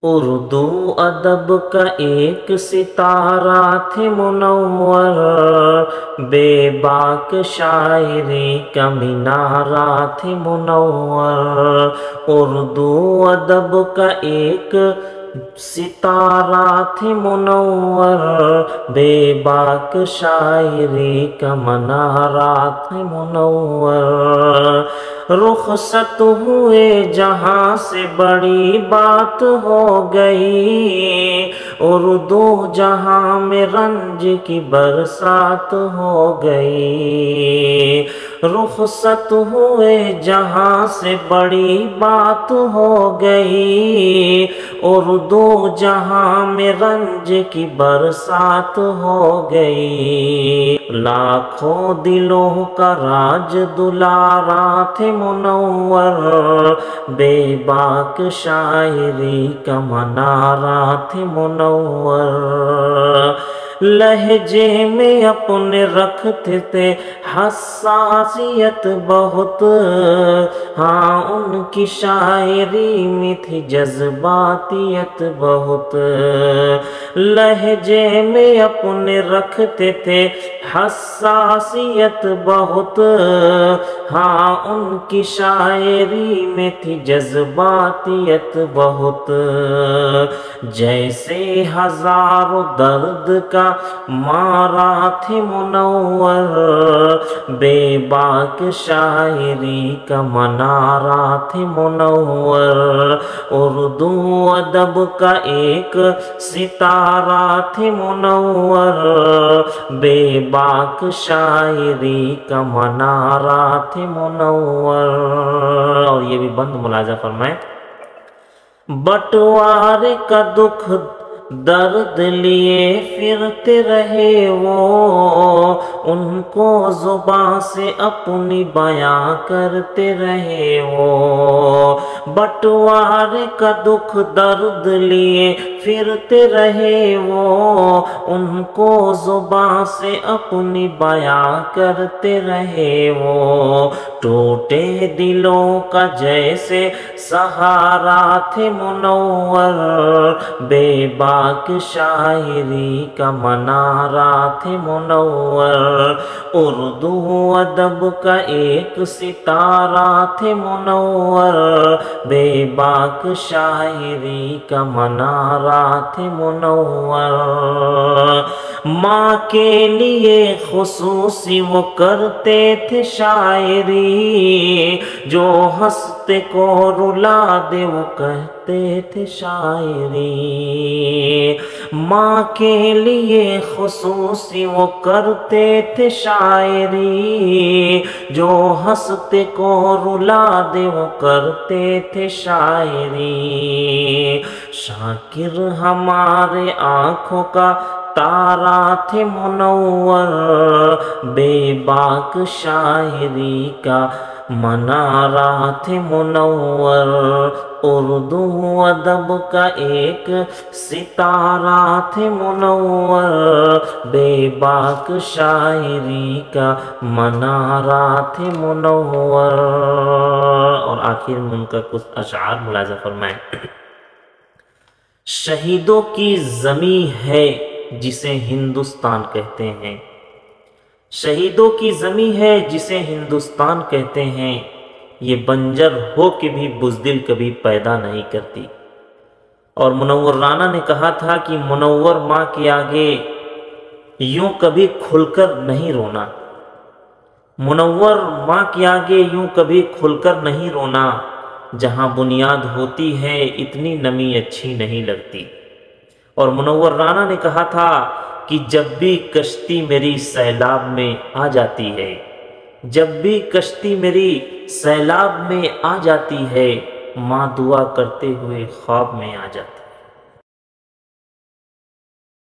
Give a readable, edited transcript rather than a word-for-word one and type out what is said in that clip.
اردو ادب کا ایک ستارہ تھے منور، بے باک شاعری کا مینارہ تھے منور۔ اردو ادب کا ایک ستارہ تھے منور، بے باک شاعری کا منارہ تھے منور۔ رخصت ہوئے جہاں سے بڑی بات ہو گئی، اردو جہاں میں رنج کی برسات ہو گئی۔ رخصت ہوئے جہاں سے بڑی بات ہو گئی، اردو جہاں میں رنج کی برسات ہو گئی۔ لاکھوں دلوں کا راج دلارا تھے منور، بے باک شاعری کا منارہ تھے منور۔ لہجے میں اپنے رکھتے تھے حساسیت بہت، ہاں ان کی شاعری میں تھی جذباتیت بہت۔ لہجے میں اپنے رکھتے تھے حساسیت بہت، ہاں ان کی شاعری میں تھی جذباتیت بہت۔ جیسے ہزاروں درد کا مارا تھے منور، بے باک شاعری کا منارہ تھے منور۔ اردو ادب کا ایک ستارہ تھے منور، بے باک شاعری کا منارہ تھے منور۔ اور یہ بھی بند ملاحظہ فرمائیں، بٹوارے کا دکھ درد لیے پھرتے رہے وہ، ان کو زباں سے اپنی بیاں کرتے رہے وہ۔ بٹوارے کا دکھ درد لیے پھرتے رہے وہ، ان کو زباں سے اپنی بیاں کرتے رہے وہ۔ ٹوٹے دلوں کا جیسے سہارا تھے منور، بے باک شاعری کا منارہ تھے منور۔ اردو ادب کا ایک ستارہ تھے منور، بے باک شاعری کا منارہ تھے منور۔ ماں کے لیے خصوصی وہ کرتے تھے شاعری، جو ہنستے کو رلا دے وہ کہتے تھے شاعری۔ ماں کے لیے خصوصی وہ کرتے تھے شاعری، جو ہنستے کو رلا دے وہ کرتے تھے شاعری۔ شاکر ہمارے آنکھوں کا تارا تھے منور، بے باک شاعری کا منارہ تھے منور۔ اردو ادب کا ایک ستارہ تھے منور، بے باک شاعری کا منارہ تھے منور۔ اور آخر میں ان کا کچھ اشعار ملاحظہ فرمائیں۔ شہیدوں کی زمیں ہے جسے ہندوستان کہتے ہیں، شہیدوں کی زمیں ہے جسے ہندوستان کہتے ہیں، یہ بنجر ہو کے بھی بزدل کبھی پیدا نہیں کرتی۔ اور منور رانا نے کہا تھا کہ منور ماں کے آگے یوں کبھی کھل کر نہیں رونا، منور ماں کے آگے یوں کبھی کھل کر نہیں رونا، جہاں بنیاد ہوتی ہے اتنی نمی اچھی نہیں لگتی۔ اور منور رانا نے کہا تھا کہ جب بھی کشتی میری سیلاب میں آ جاتی ہے، جب بھی کشتی میری سیلاب میں آ جاتی ہے، ماں دعا کرتے ہوئے خواب میں آ جاتی ہے۔